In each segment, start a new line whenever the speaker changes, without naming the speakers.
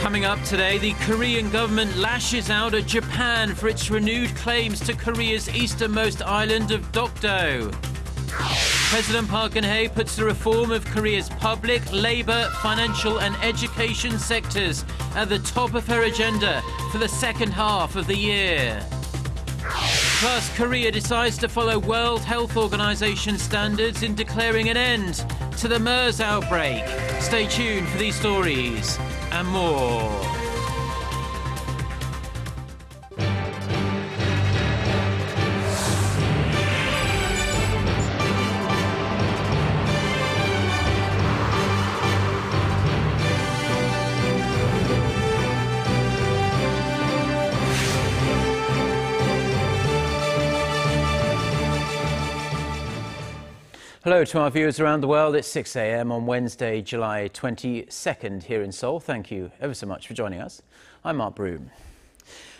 Coming up today, the Korean government lashes out at Japan for its renewed claims to Korea's easternmost island of Dokdo. President Park Geun-hye puts the reform of Korea's public, labour, financial and education sectors at the top of her agenda for the second half of the year. Plus, Korea decides to follow World Health Organization standards in declaring an end to the MERS outbreak. Stay tuned for these stories and more. Hello to our viewers around the world. It's 6 a.m. on Wednesday, July 22nd here in Seoul. Thank you ever so much for joining us. I'm Mark Broome.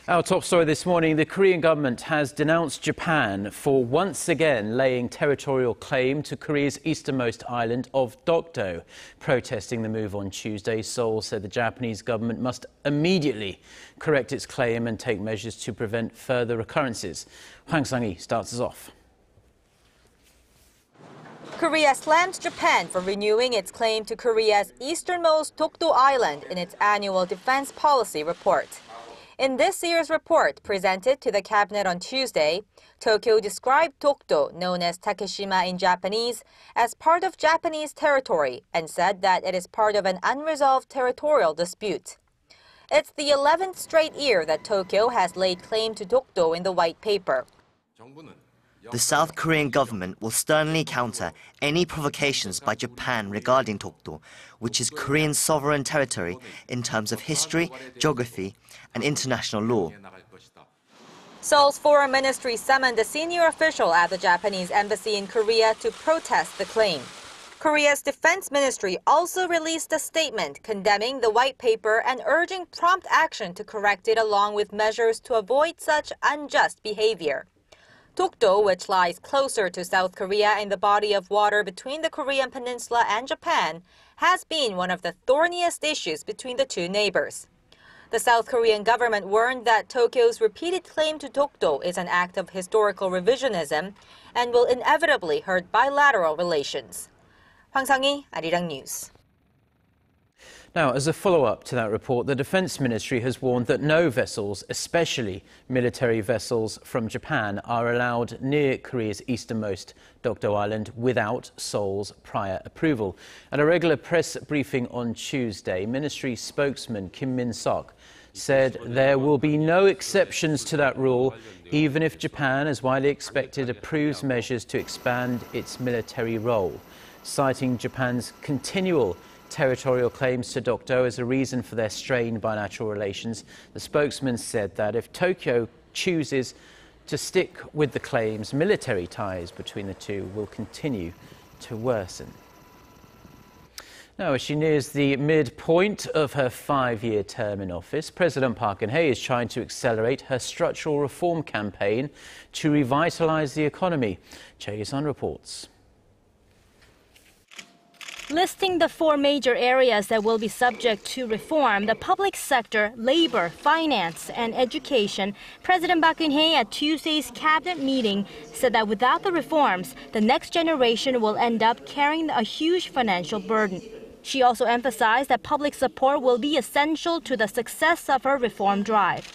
Our top story this morning, the Korean government has denounced Japan for once again laying territorial claim to Korea's easternmost island of Dokdo. Protesting the move on Tuesday, Seoul said the Japanese government must immediately correct its claim and take measures to prevent further recurrences. Hwang Sang-hee starts us off.
Korea slammed Japan for renewing its claim to Korea's easternmost Dokdo Island in its annual defense policy report. In this year's report presented to the cabinet on Tuesday, Tokyo described Dokdo, known as Takeshima in Japanese, as part of Japanese territory and said that it is part of an unresolved territorial dispute. It's the 11th straight year that Tokyo has laid claim to Dokdo in the White Paper.
The South Korean government will sternly counter any provocations by Japan regarding Dokdo, which is Korean sovereign territory in terms of history, geography, and international law.
Seoul's foreign ministry summoned a senior official at the Japanese embassy in Korea to protest the claim. Korea's defense ministry also released a statement condemning the white paper and urging prompt action to correct it along with measures to avoid such unjust behavior. Dokdo, which lies closer to South Korea in the body of water between the Korean peninsula and Japan, has been one of the thorniest issues between the two neighbors. The South Korean government warned that Tokyo's repeated claim to Dokdo is an act of historical revisionism and will inevitably hurt bilateral relations. Hwang Sang-hee, Arirang News.
Now, as a follow-up to that report, the Defense Ministry has warned that no vessels, especially military vessels from Japan, are allowed near Korea's easternmost Dokdo Island without Seoul's prior approval. At a regular press briefing on Tuesday, Ministry spokesman Kim Min-sok said there will be no exceptions to that rule, even if Japan, as widely expected, approves measures to expand its military role, citing Japan's continual territorial claims to Dokdo as a reason for their strained bilateral relations. The spokesman said that if Tokyo chooses to stick with the claims, military ties between the two will continue to worsen. Now, as she nears the midpoint of her 5-year term in office, President Park Geun-hye is trying to accelerate her structural reform campaign to revitalise the economy. Choi Yi-sun reports.
Listing the 4 major areas that will be subject to reform, the public sector, labor, finance, and education, President Park Geun-hye at Tuesday's cabinet meeting said that without the reforms, the next generation will end up carrying a huge financial burden. She also emphasized that public support will be essential to the success of her reform drive.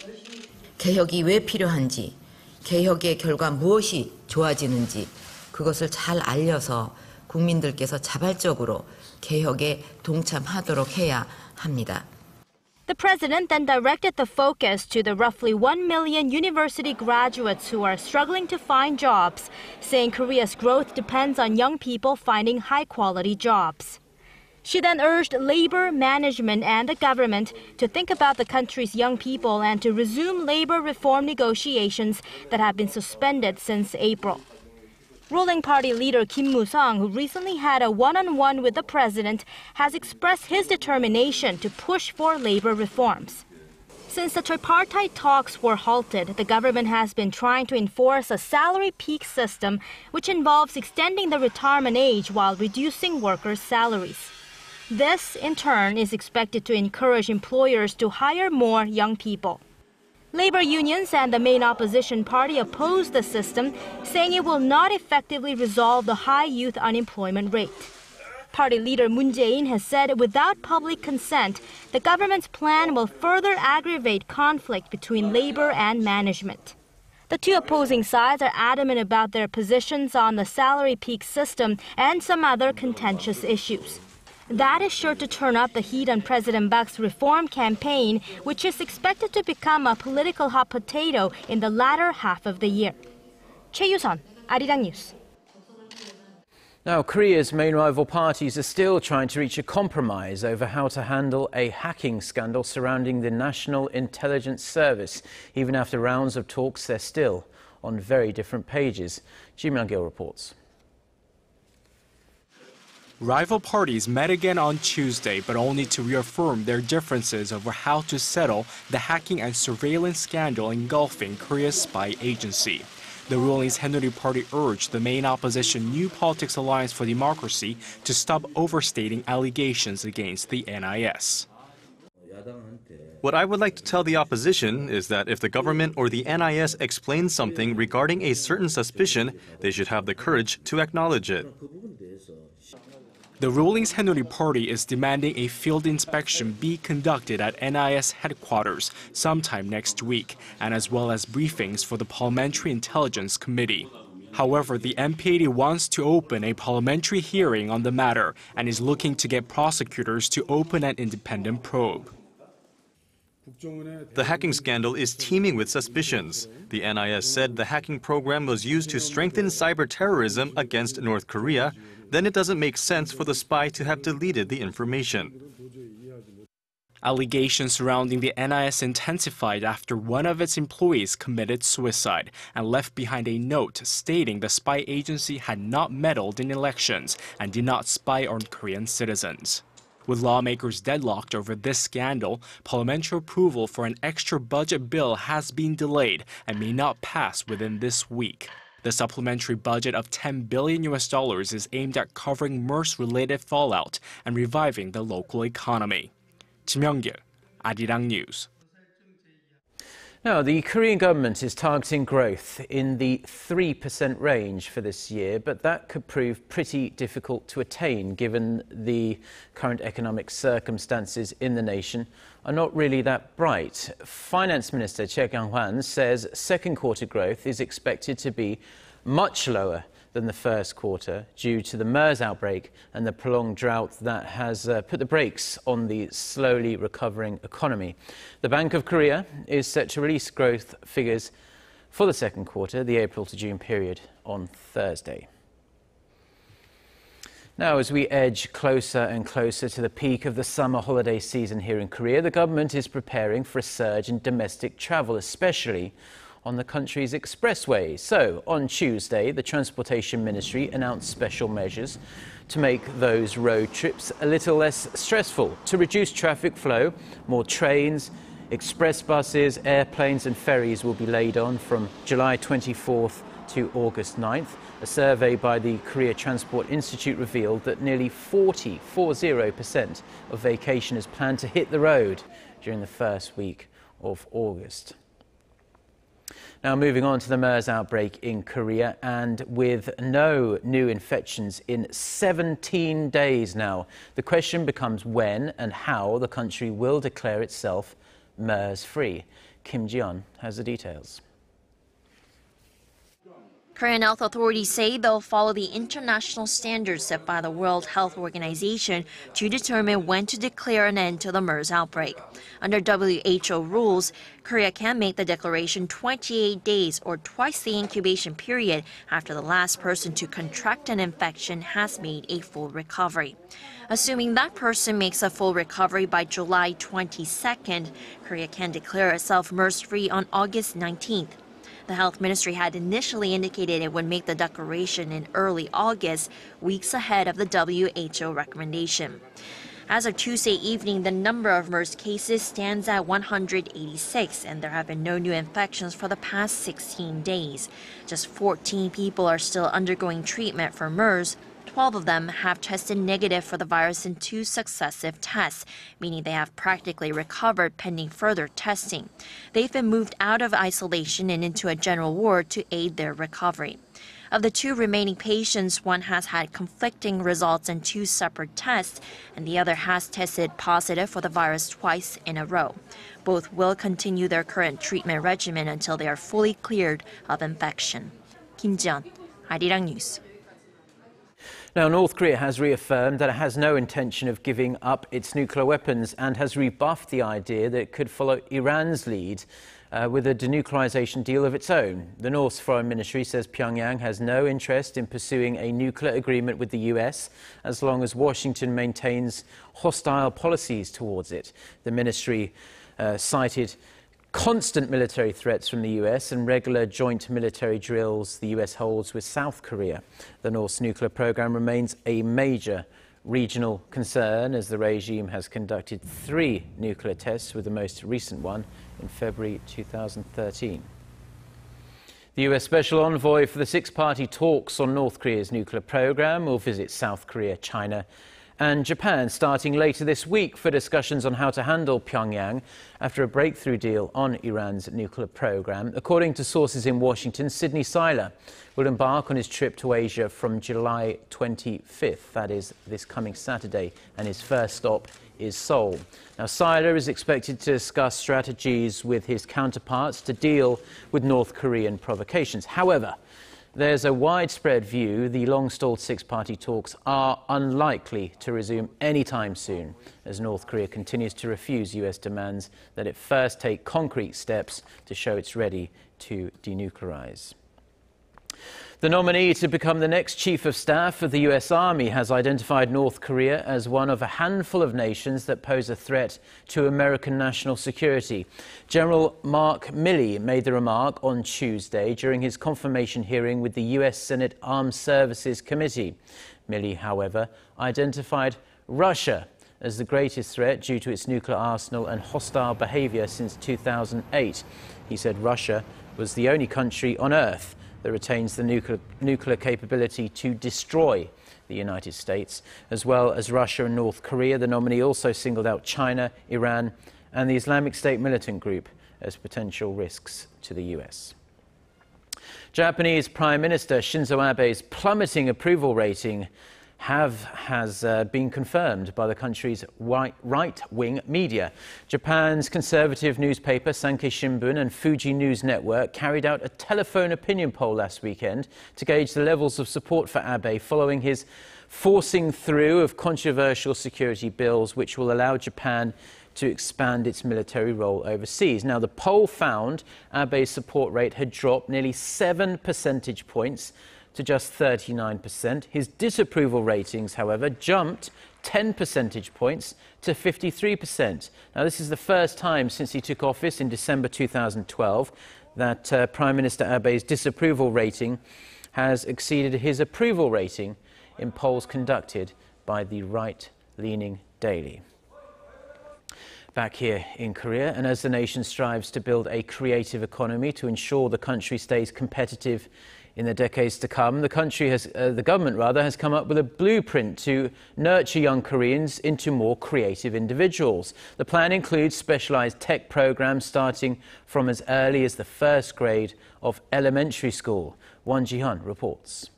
개혁이 왜 필요한지, 개혁의 결과 무엇이 좋아지는지 그것을 잘 알려서 국민들께서 자발적으로 개혁에 동참하도록 해야 합니다.
The president then directed the focus to the roughly 1 million university graduates who are struggling to find jobs, saying Korea's growth depends on young people finding high-quality jobs. She then urged labor, management, and the government to think about the country's young people and to resume labor reform negotiations that have been suspended since April. Ruling party leader Kim Moo-sung, who recently had a one-on-one with the president, has expressed his determination to push for labor reforms. Since the tripartite talks were halted, the government has been trying to enforce a salary peak system, which involves extending the retirement age while reducing workers' salaries. This, in turn, is expected to encourage employers to hire more young people. Labor unions and the main opposition party oppose the system, saying it will not effectively resolve the high youth unemployment rate. Party leader Moon Jae-in has said without public consent, the government's plan will further aggravate conflict between labor and management. The two opposing sides are adamant about their positions on the salary peak system and some other contentious issues. That is sure to turn up the heat on President Park's reform campaign, which is expected to become a political hot potato in the latter half of the year. Choi Yu-sun, Arirang News.
Now, Korea's main rival parties are still trying to reach a compromise over how to handle a hacking scandal surrounding the National Intelligence Service. Even after rounds of talks, they're still on very different pages. Ji Myung-gil reports.
Rival parties met again on Tuesday, but only to reaffirm their differences over how to settle the hacking and surveillance scandal engulfing Korea's spy agency. The ruling's Henry Party urged the main opposition New Politics Alliance for Democracy to stop overstating allegations against the NIS.
What I would like to tell the opposition is that if the government or the NIS explains something regarding a certain suspicion, they should have the courage to acknowledge it.
The ruling's Henry Party is demanding a field inspection be conducted at NIS headquarters sometime next week, and as well as briefings for the Parliamentary Intelligence Committee. However, the MPAD wants to open a parliamentary hearing on the matter and is looking to get prosecutors to open an independent probe.
The hacking scandal is teeming with suspicions. The NIS said the hacking program was used to strengthen cyber terrorism against North Korea. Then it doesn't make sense for the spy to have deleted the information.
Allegations surrounding the NIS intensified after one of its employees committed suicide and left behind a note stating the spy agency had not meddled in elections and did not spy on Korean citizens. With lawmakers deadlocked over this scandal, parliamentary approval for an extra budget bill has been delayed and may not pass within this week. The supplementary budget of $10 billion is aimed at covering MERS-related fallout and reviving the local economy. Ji Myung-gil, Arirang News.
Now, the Korean government is targeting growth in the 3% range for this year, but that could prove pretty difficult to attain given the current economic circumstances in the nation are not really that bright. Finance Minister Choi Kyung-hwan says second quarter growth is expected to be much lower than the first quarter due to the MERS outbreak and the prolonged drought that has put the brakes on the slowly recovering economy. The Bank of Korea is set to release growth figures for the second quarter, the April to June period, on Thursday. Now, as we edge closer and closer to the peak of the summer holiday season here in Korea, the government is preparing for a surge in domestic travel, especially on the country's expressways. So, on Tuesday, the Transportation Ministry announced special measures to make those road trips a little less stressful. To reduce traffic flow, more trains, express buses, airplanes and ferries will be laid on from July 24th to August 9th. A survey by the Korea Transport Institute revealed that nearly 40% of vacationers plan to hit the road during the first week of August. Now, moving on to the MERS outbreak in Korea, and with no new infections in 17 days now, the question becomes when and how the country will declare itself MERS-free. Kim Ji-yeon has the details.
Korean health authorities say they'll follow the international standards set by the World Health Organization to determine when to declare an end to the MERS outbreak. Under WHO rules, Korea can make the declaration 28 days or twice the incubation period after the last person to contract an infection has made a full recovery. Assuming that person makes a full recovery by July 22nd, Korea can declare itself MERS-free on August 19th. The health ministry had initially indicated it would make the declaration in early August, weeks ahead of the WHO recommendation. As of Tuesday evening, the number of MERS cases stands at 186, and there have been no new infections for the past 16 days. Just 14 people are still undergoing treatment for MERS. 12 of them have tested negative for the virus in 2 successive tests, meaning they have practically recovered pending further testing. They've been moved out of isolation and into a general ward to aid their recovery. Of the 2 remaining patients, one has had conflicting results in 2 separate tests, and the other has tested positive for the virus twice in a row. Both will continue their current treatment regimen until they are fully cleared of infection. Kim Ji-yeon, Arirang News.
Now, North Korea has reaffirmed that it has no intention of giving up its nuclear weapons and has rebuffed the idea that it could follow Iran's lead with a denuclearization deal of its own. The North's foreign ministry says Pyongyang has no interest in pursuing a nuclear agreement with the US as long as Washington maintains hostile policies towards it. The ministry cited constant military threats from the US and regular joint military drills the US holds with South Korea. The North's nuclear program remains a major regional concern as the regime has conducted 3 nuclear tests, with the most recent one in February 2013. The US Special Envoy for the 6-party talks on North Korea's nuclear program will visit South Korea, China and Japan starting later this week for discussions on how to handle Pyongyang after a breakthrough deal on Iran's nuclear program. According to sources in Washington, Sidney Seiler will embark on his trip to Asia from July 25th, that is this coming Saturday, and his first stop is Seoul. Now, Seiler is expected to discuss strategies with his counterparts to deal with North Korean provocations. However, there's a widespread view the long-stalled 6-party talks are unlikely to resume anytime soon, as North Korea continues to refuse US demands that it first take concrete steps to show it's ready to denuclearize. The nominee to become the next Chief of Staff of the US Army has identified North Korea as one of a handful of nations that pose a threat to American national security. General Mark Milley made the remark on Tuesday during his confirmation hearing with the US Senate Armed Services Committee. Milley, however, identified Russia as the greatest threat due to its nuclear arsenal and hostile behavior since 2008. He said Russia was the only country on Earth that retains the nuclear capability to destroy the United States, as well as Russia and North Korea. The nominee also singled out China, Iran and the Islamic State militant group as potential risks to the US. Japanese Prime Minister Shinzo Abe's plummeting approval rating has been confirmed by the country's right-wing media. Japan's conservative newspaper Sankei Shimbun and Fuji News Network carried out a telephone opinion poll last weekend to gauge the levels of support for Abe following his forcing through of controversial security bills which will allow Japan to expand its military role overseas. Now, the poll found Abe's support rate had dropped nearly 7 percentage points to just 39%. His disapproval ratings, however, jumped 10 percentage points to 53%. Now, this is the first time since he took office in December 2012 that Prime Minister Abe's disapproval rating has exceeded his approval rating in polls conducted by the right-leaning Daily. Back here in Korea, and as the nation strives to build a creative economy to ensure the country stays competitive in the decades to come, the government has come up with a blueprint to nurture young Koreans into more creative individuals. The plan includes specialized tech programs starting from as early as the 1st grade of elementary school. Won Ji-hyun reports.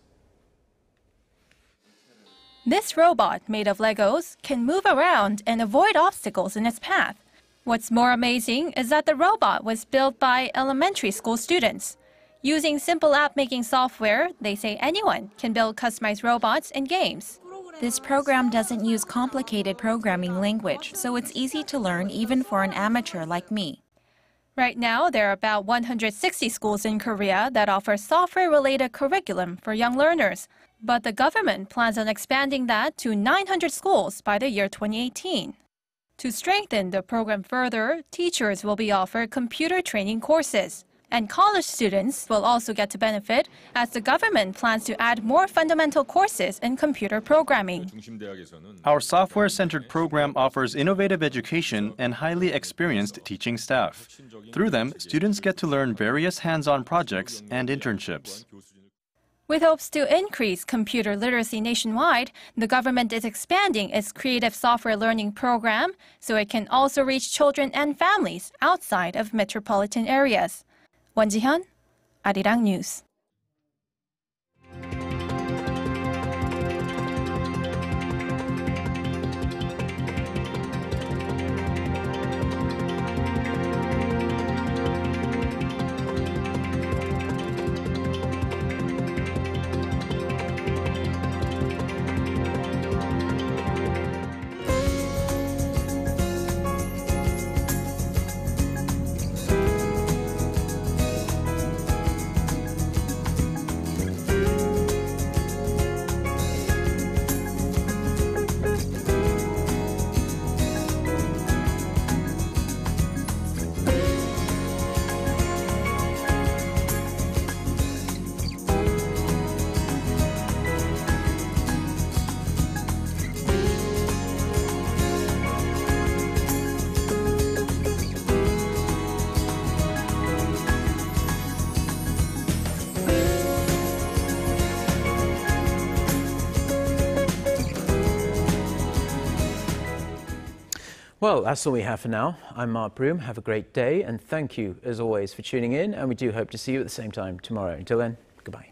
This robot, made of Legos, can move around and avoid obstacles in its path. What's more amazing is that the robot was built by elementary school students. Using simple app-making software, they say anyone can build customized robots and games.
This program doesn't use complicated programming language, so it's easy to learn even for an amateur like me.
Right now, there are about 160 schools in Korea that offer software-related curriculum for young learners. But the government plans on expanding that to 900 schools by the year 2018. To strengthen the program further, teachers will be offered computer training courses. And college students will also get to benefit as the government plans to add more fundamental courses in computer programming.
Our software-centered program offers innovative education and highly experienced teaching staff. Through them, students get to learn various hands-on projects and internships.
With hopes to increase computer literacy nationwide, the government is expanding its creative software learning program so it can also reach children and families outside of metropolitan areas. Won Ji-hyun, Arirang News.
Well, that's all we have for now. I'm Mark Broome. Have a great day, and thank you, as always, for tuning in, and we do hope to see you at the same time tomorrow. Until then, goodbye.